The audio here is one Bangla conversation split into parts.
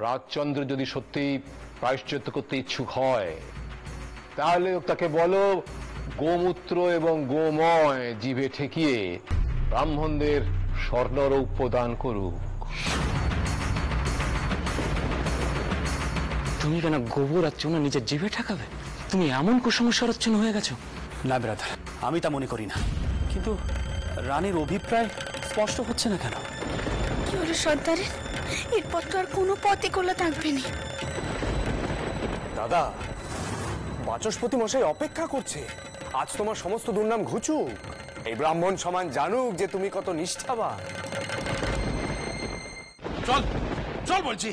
রাজচন্দ্র যদি সত্যি প্রায়শ্চিত্ত করতে ইচ্ছুক হয় তাহলে তাকে বলো গোমূত্র এবং গোময় জিভে ঠেকিয়ে ব্রাহ্মণদের স্বর্ণরৌপ্য দান করুক। তুমি কেন গোবর আর চুনা নিজের জিভে ঠেকাবে? তুমি এমন কুসংস্কারাচ্ছন্ন হয়ে গেছো? না ব্রাদার, আমি তা মনে করি না, কিন্তু রানীর অভিপ্রায় স্পষ্ট হচ্ছে না কেন? কি হলো সর্দারের? এরপর তো আর কোনো পথে খোলা থাকবে না। দাদা, বাচস্পতি মশাই অপেক্ষা করছে। আজ তোমার সমস্ত দুর্নাম ঘুচুক, এই ব্রাহ্মণ সমাজ জানুক যে তুমি কত নিষ্ঠাবান। চল চল বলছি,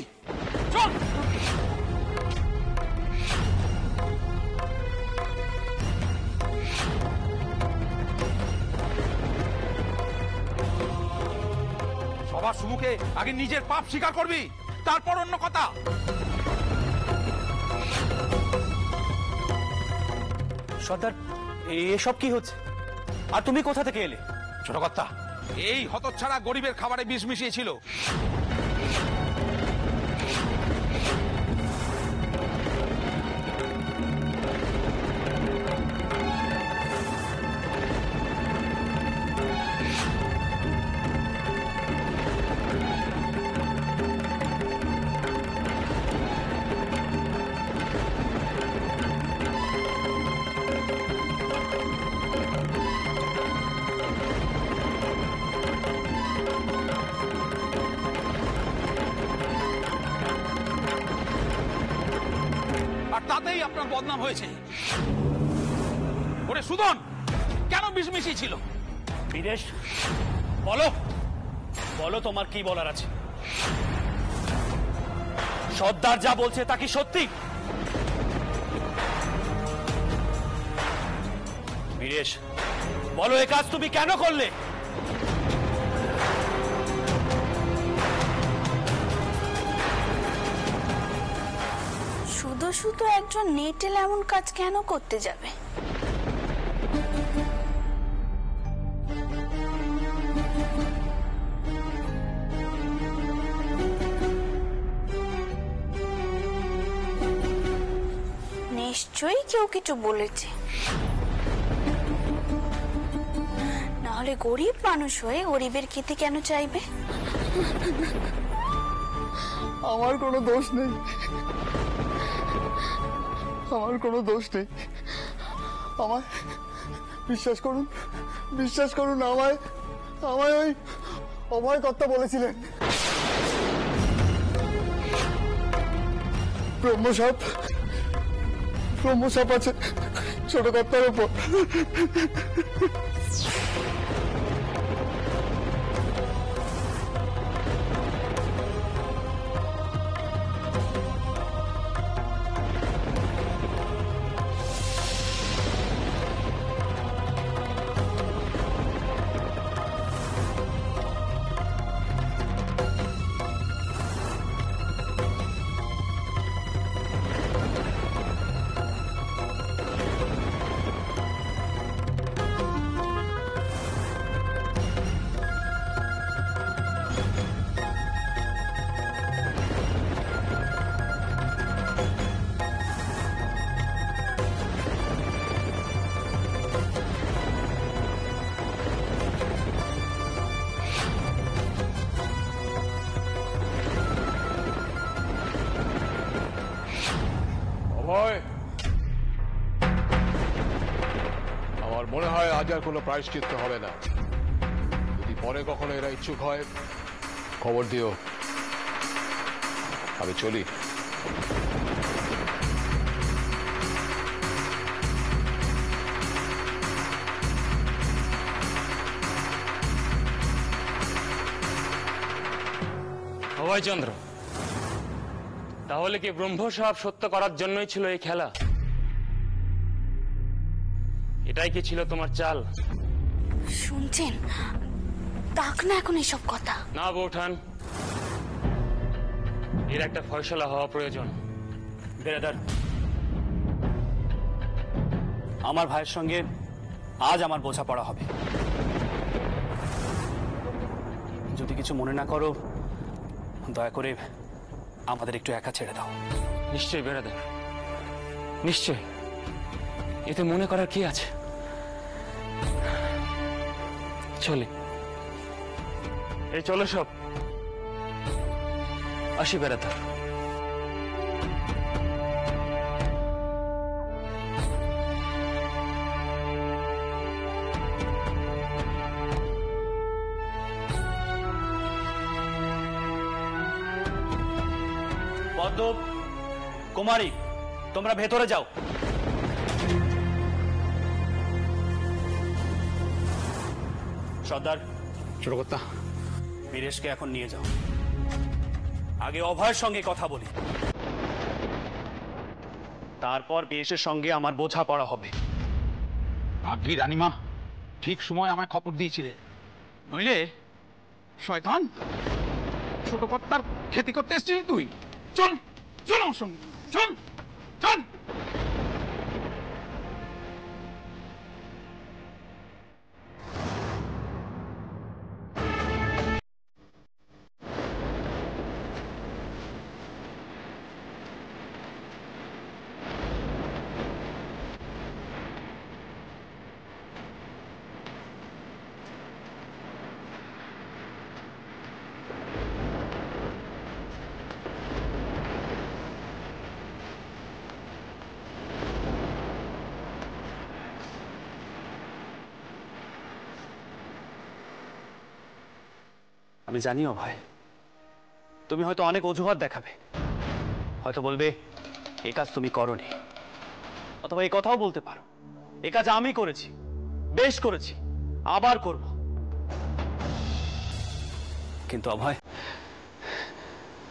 চল। সবার সম্মুখে আগে নিজের পাপ স্বীকার করবি, তারপর অন্য কথা। সর্দার, এসব কি হচ্ছে? আর তুমি কোথা থেকে এলে? ছোট কর্তা, এই হতচ্ছাড়া গরিবের খাবারে বিষ মিশিয়েছিল। আর তাতেই আপনার বদনাম হয়েছে। ওরে সুদন, কেন বিষ মিশিয়েছিল? বীরেশ, বলো বলো, তোমার কি বলার আছে? সর্দার যা বলছে তা কি সত্যি? বীরেশ, বলো, এ কাজ তুমি কেন করলে? শুধু শুধু একজন নেটেল এমন কাজ কেন করতে যাবে? নিশ্চয়ই কেউ কিছু বলেছে, নাহলে গরিব মানুষ হয়ে গরিবের খেতে কেন চাইবে? আমার কোনো দোষ নেই, আমার কোনো দোষ নেই। আমায় বিশ্বাস করুন, বিশ্বাস করুন, আমায় আমায় ওই অভয় কর্তা বলেছিলেন ব্রহ্মসাপ আছে ছোট কর্তার উপর। আমার মনে হয় আজ আর কোনো প্রায়শ্চিত্ত হবে না। যদি পরে কখনো এরা ইচ্ছুক হয় খবর দিও। আমি চলি। অভয়চন্দ্র, তাহলে কি ব্রহ্মসাপ সত্য করার জন্যই ছিল এই খেলা? এটাই কি ছিল তোমার চাল? শুনছেন, তাক না এখন এসব কথা। না বৌঠান, এর একটা ফয়সালা হওয়া প্রয়োজন। বেরাদার, আমার ভাইয়ের সঙ্গে আজ আমার বোঝাপড়া হবে। যদি কিছু মনে না করো, দয়া করে আমাদের একটু একা ছেড়ে দাও। নিশ্চয়ই বেড়াদা, নিশ্চয়। এতে মনে করার কি আছে? চলে, এই চলো সব। আসি বেড়াদা। পদ্ম, কুমারী, তোমরা ভেতরে যাও। সর্দার, ছোট কর্তা, বীরেশকে এখন নিয়ে যাও। আগে অভয়ের সঙ্গে কথা বলি, তারপর বীরেশের সঙ্গে আমার বোঝাপড়া হবে। ভাগ্যি রানীমা ঠিক সময় আমায় খবর দিয়েছিলে, নইলে শয়তান ছোট কর্তার খেতি করতে এসছিস তুই। চল চল আমার সঙ্গে, চল চল। আমি জানি অভয়, তুমি হয়তো অনেক অজুহাত দেখাবে। হয়তো বলবে এ কাজ তুমি করনি, অথবা এই কথাও বলতে পারো এ কাজ আমি করেছি, বেশ করেছি, আবার করব। কিন্তু অভয়,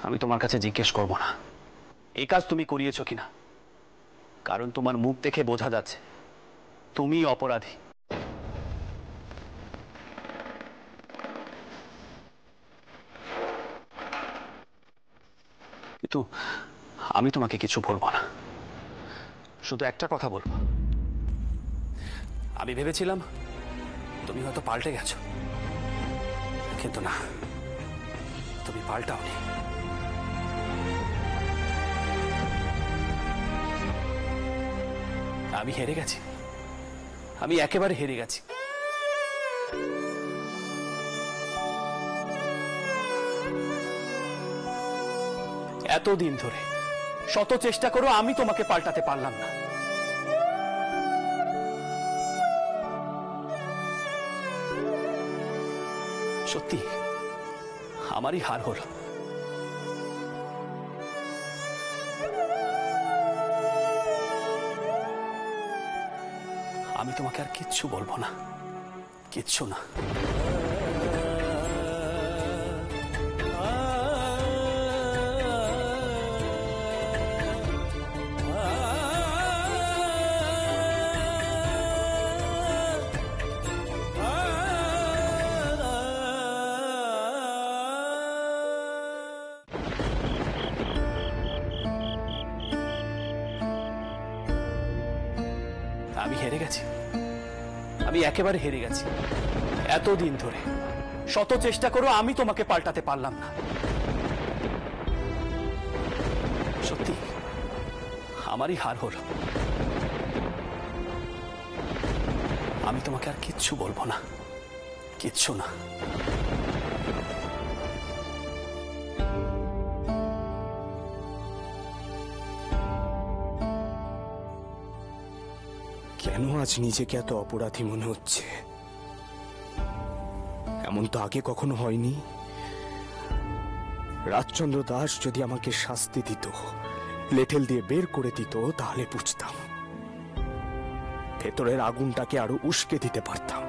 আমি তোমার কাছে জিজ্ঞেস করব না এই কাজ তুমি করিয়েছো কিনা, কারণ তোমার মুখ দেখে বোঝা যাচ্ছে তুমি অপরাধী। কিন্তু আমি তোমাকে কিছু বলবো না, শুধু একটা কথা বলবো। আমি ভেবেছিলাম তুমি হয়তো পাল্টে গেছো, কিন্তু না, তুমি পাল্টাওনি। আমি হেরে গেছি, আমি একেবারে হেরে গেছি। এতদিন ধরে শত চেষ্টা করো আমি তোমাকে পাল্টাতে পারলাম না। সত্যি আমারই হার হলো। আমি তোমাকে আর কিচ্ছু বলবো না, কিচ্ছু না। আমি হেরে গেছি, আমি একেবারে হেরে গেছি। এতদিন ধরে শত চেষ্টা করো আমি তোমাকে পাল্টাতে পারলাম না। সত্যি আমারই হার হলো। আমি তোমাকে আর কিচ্ছু বলবো না, কিচ্ছু না। কেন আজ নিজেকে এত অপরাধী মনে হচ্ছে? এমন তো আগে কখনো হয়নি। রাজচন্দ্র দাস যদি আমাকে শাস্তি দিত, লেঠেল দিয়ে বের করে দিত, তাহলে বুঝতাম, ভেতরের আগুনটাকে আরো উস্কে দিতে পারতাম।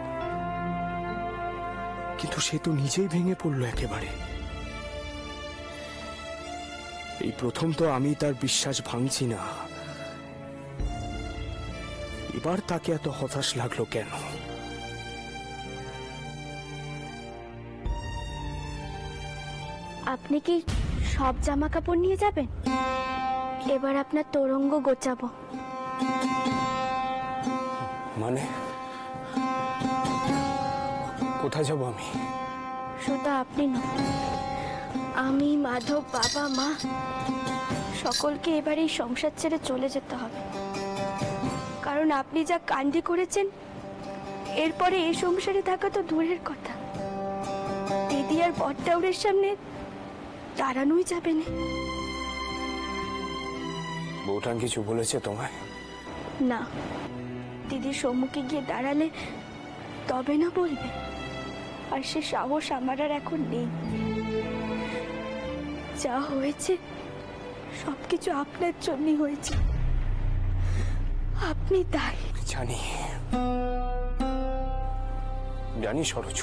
কিন্তু সে তো নিজেই ভেঙে পড়লো একেবারে। এই প্রথম তো আমি তার বিশ্বাস ভাঙছি না, এবার তাকে এত হতাশ লাগলো কেন? আপনি কি সব জামা কাপড় নিয়ে যাবেন? এবার আপনার তোরঙ্গ গোছাবো। মানে কোথায় যাব আমি? শুধু আপনি নয়, আমি, মাধব, বাবা, মা সকলকে এবার এই সংসার ছেড়ে চলে যেতে হবে। কারণ আপনি যা কাণ্ডি করেছেন, এরপরে এই সংসারে থাকা তো দূরের কথা, দিদি আর বড়টাউরের সামনে দাঁড়ানোই যাবে না। বউঠান কিছু বলেছে তোমায়? না, দিদির সম্মুখে গিয়ে দাঁড়ালে তবে না বলবে, আর সে সাহস আমার আর এখন নেই। যা হয়েছে সবকিছু আপনার জন্যই হয়েছে, আপনি দায়ী। জানি জানি সরোজ,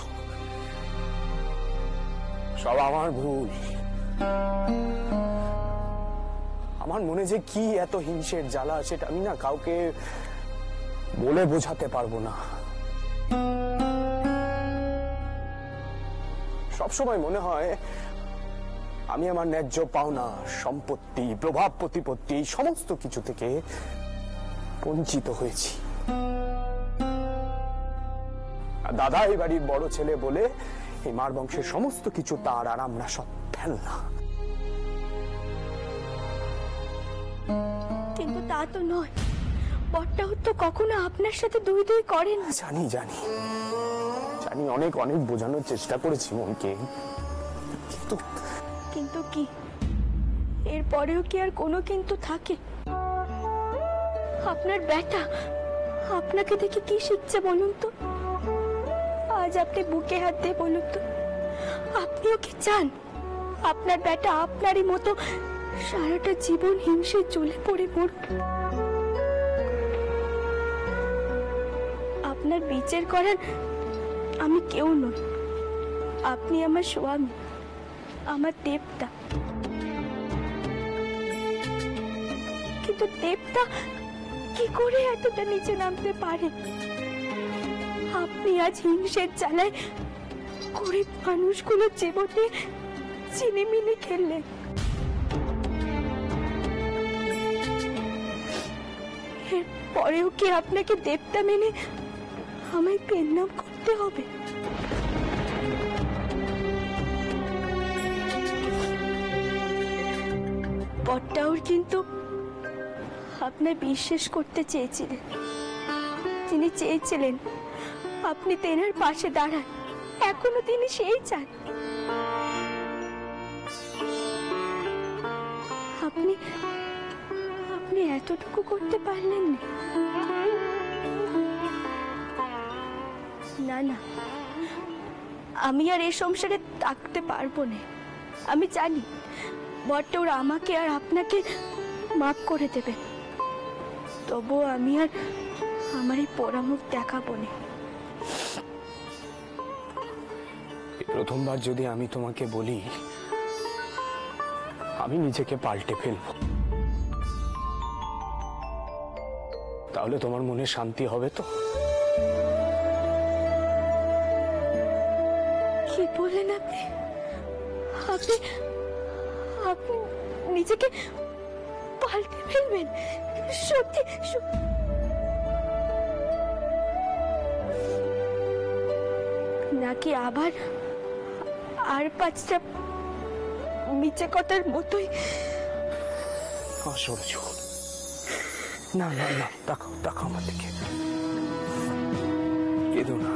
সব আমার ভুল। আমার মনে যে কি এত হিংসের জ্বালা, সেটা আমি না কাউকে বলে বোঝাতে পারবো না। সবসময় মনে হয় আমি আমার ন্যায্য পাওনা, সম্পত্তি, প্রভাব প্রতিপত্তি, সমস্ত কিছু থেকে বঞ্চিত হয়েছি। আর দাদা এই বাড়ির বড় ছেলে বলে এই মার বংশের সমস্ত কিছু তার, আর আমরা সব ফেলনা। কিন্তু তা তো নয়, বড়টাউর তো কখনো আপনার সাথে দুই দুই করেন। জানি জানি জানি, অনেক অনেক বোঝানোর চেষ্টা করেছি মনকে, কিন্তু কিন্তু কি? এরপরেও কি আর কোনো কিন্তু থাকে? আপনার বেটা আপনাকে দেখে কি শিখছে বলুন তো? আজ আপনি বুকে হাত দিয়ে বলুন তো, আপনিও কি চান আপনার বেটা আপনারই মতো সারাটা জীবন হিংসে জ্বলে পড়ে মরুক? আপনার বিচার করার আমি কেউ নই, আপনি আমার স্বামী, আমার দেবতা। কিন্তু দেবতা কি করে এতটা নিচে নামতে পারে? আপনি আজ হিংসের জ্বালায় গরিব মানুষগুলোর জীবনে চিনিমিনি খেললেন। এর পরেও কি আপনাকে দেবতা মেনে আমায় পেন্নাম করতে হবে? বড়টাউর কিন্তু আপনার বিশ্বাস করতে চেয়েছিলেন, তিনি চেয়েছিলেন আপনি তেনার পাশে দাঁড়ান, এখনো তিনি সেই চান। আপনি আপনি এতটুকু করতে পারলেন না? না, আমি আর এই সংসারে থাকতে পারবো না। আমি জানি বড়টাউর আমাকে আর আপনাকে মাফ করে দেবে, তবুও আমি আর আমার এই পোড়া মুখ দেখাবো না। প্রথমবার যদি আমি তোমাকে বলি আমি নিজেকে পাল্টে ফেলবো, তাহলে তোমার মনে শান্তি হবে তো? কি বলেন আপনি? আপনি আপনি নিজেকে পাল্টে ফেলবেন? সত্যি? নাকি আবার আর পাঁচটা মিছে কথার মতোই? সরোজ, না না না, তাকাও তাকাও আমার দিকে, কেঁদো না।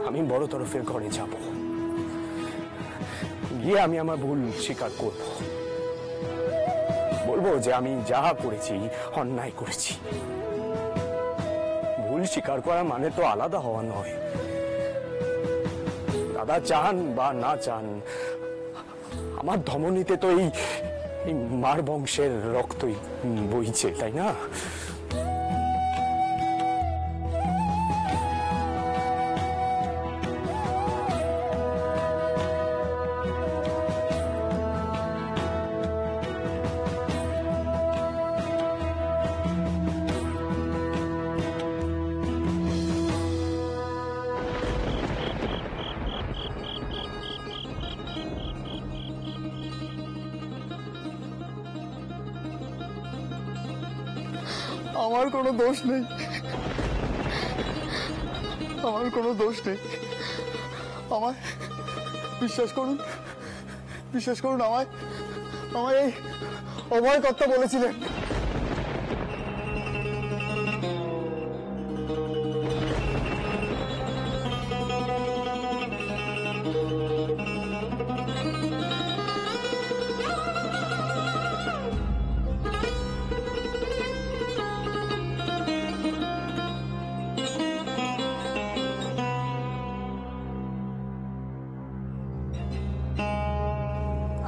আমি বড় তরফের ঘরে যাব, গিয়ে আমি আমার ভুল স্বীকার করব, বলবো যে আমি যা করেছি অন্যায় করেছি। ভুল স্বীকার করা মানে তো আলাদা হওয়া নয়। দাদা চান বা না চান, আমার ধমনীতে তো এই মার বংশের রক্তই বইছে, তাই না? আমার কোনো দোষ নেই, আমার কোনো দোষ নেই। আমায় বিশ্বাস করুন, বিশ্বাস করুন, আমায় আমায় এই অভয় কর্তা বলেছিলেন।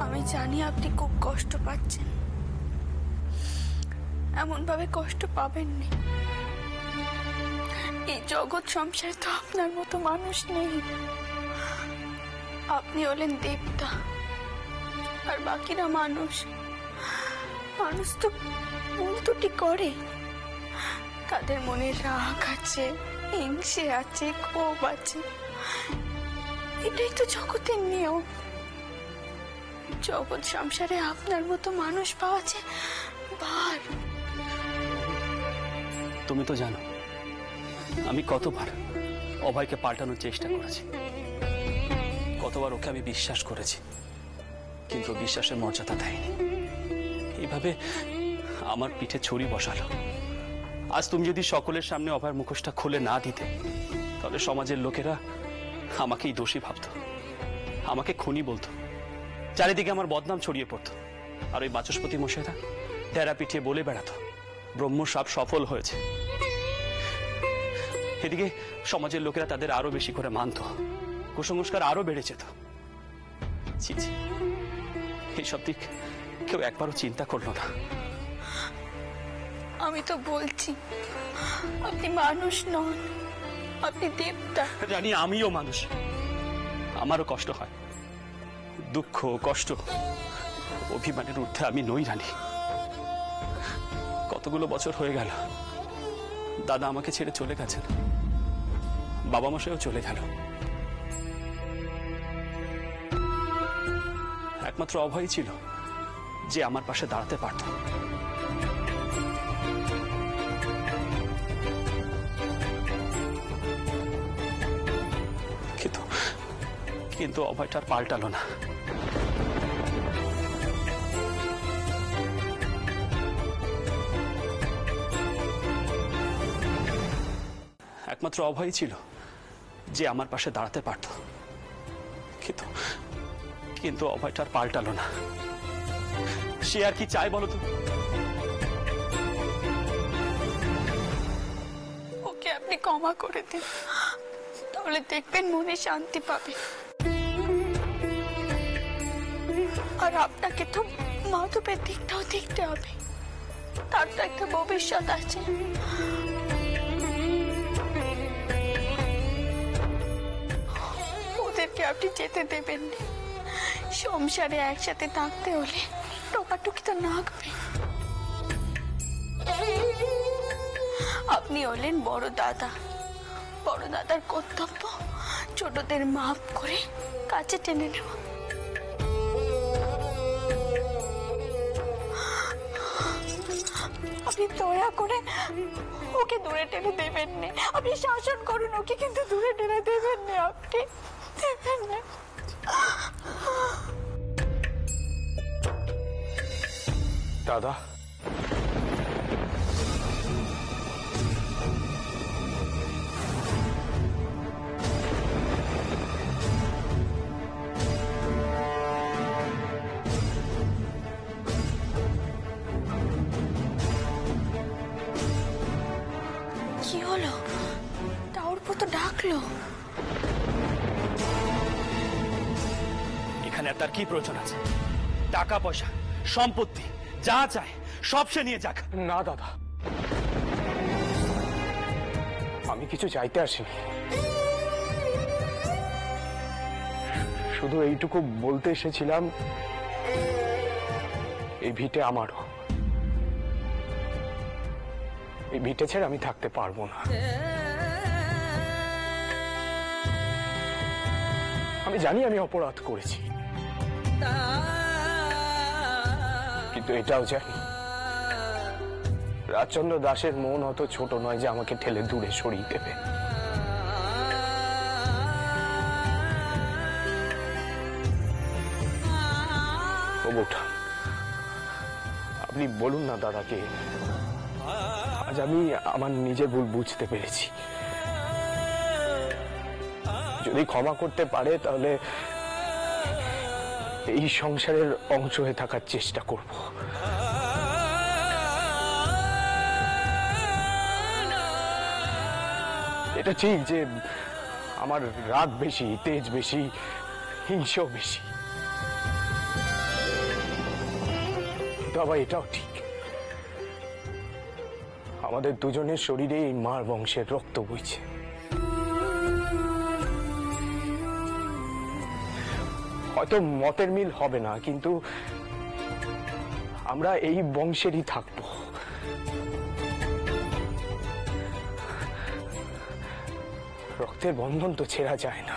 আমি জানি আপনি খুব কষ্ট পাচ্ছেন, এমন ভাবে কষ্ট পাবেননি। এই জগৎ সংসারে তো আপনার মতো মানুষ নেই। আপনি হলেন দেবতা, আর বাকিরা মানুষ। মানুষ তো ভুল ত্রুটি করে, তাদের মনে রাগ আছে, হিংসে আছে, ক্ষোভ আছে। এটাই তো জগতের নিয়ম। জগৎ সংসারে আপনার মতো মানুষ পাওয়া যায় ভার। তুমি তো জানো আমি কতবার অভয়কে পাল্টানোর চেষ্টা করেছি, কতবার ওকে আমি বিশ্বাস করেছি, কিন্তু বিশ্বাসের মর্যাদা দেয়নি। এইভাবে আমার পিঠে ছুরি বসালো। আজ তুমি যদি সকলের সামনে অভয়ের মুখোশটা খুলে না দিতে, তাহলে সমাজের লোকেরা আমাকেই দোষী ভাবত, আমাকে খুনি বলতো, চারিদিকে আমার বদনাম ছড়িয়ে পড়তো। আর ওই বাচস্পতি মশাইরা টেরা পিঠিয়ে বলে বেড়াতো ব্রহ্মসাপ সফল হয়েছে। এদিকে সমাজের লোকেরা তাদের আরো বেশি করে মানত, কুসংস্কার আরো বেড়ে যেত। ছি ছি, এইসব দিক কেউ একবারও চিন্তা করলো না। আমি তো বলছি আপনি মানুষ নন, আপনি দেবতা। জানি আমিও মানুষ, আমারও কষ্ট হয়, দুঃখ কষ্ট অভিমানের ঊর্ধ্বে আমি নই রানী। কতগুলো বছর হয়ে গেল দাদা আমাকে ছেড়ে চলে গেছেন, বাবা মশাইও চলে গেল। একমাত্র অভয় ছিল যে আমার পাশে দাঁড়াতে পারত। কিন্তু অভয়টা আর পাল্টালো না। একমাত্র অভয় ছিল যে আমার পাশে দাঁড়াতে পারত, কিন্তু অভয়টা আর পাল্টালো না। সে আর কি চায় বলো তো? ওকে আপনি ক্ষমা করে দিন, তাহলে দেখবেন মনে শান্তি পাবে। আর আপনাকে তো মাধবের দিকটাও দেখতে হবে, তার তো একটা ভবিষ্যৎ আছে। ওদেরকে আপনি যেতে দেবেন না। সংসারে একসাথে থাকতে হলে টোকাটুকি তো লাগবে। আপনি হলেন বড় দাদা, বড় দাদার কর্তব্য ছোটদের মাপ করে কাছে টেনে নেওয়া। আপনি দয়া করে ওকে দূরে টেনে দেবেন না। আপনি শাসন করুন ওকে, কিন্তু দূরে টেনে দেবেন না। আপনি দেবেন না। দাদা, কি হলো? টাউরপো তো ডাকলো। এখানে আর তার কি প্রয়োজন আছে? টাকা পয়সা সম্পত্তি যা চায় সব সে নিয়ে যাক। না দাদা, আমি কিছু চাইতে আসিনি, শুধু এইটুকু বলতে এসেছিলাম এই ভিটে আমারও। এই ভিটে ছেড়ে আমি থাকতে পারবো না। আমি জানি আমি অপরাধ করেছি, কিন্তু এটাও জানি রাজচন্দ্র দাসের মন অত ছোট নয় যে আমাকে ঠেলে দূরে সরিয়ে দেবে। বৌঠান, আপনি বলুন না দাদাকে, আজ আমি আমার নিজের ভুল বুঝতে পেরেছি। যদি ক্ষমা করতে পারে তাহলে এই সংসারের অংশ হয়ে থাকার চেষ্টা করব। এটা ঠিক যে আমার রাগ বেশি, তেজ বেশি, হিংসাও বেশি, কিন্তু আবার এটাও ঠিক আমাদের দুজনের শরীরে এই মার বংশের রক্ত বইছে। হয়তো মতের মিল হবে না, কিন্তু আমরা এই বংশেরই থাকবো। রক্তের বন্ধন তো ছেঁড়া যায় না।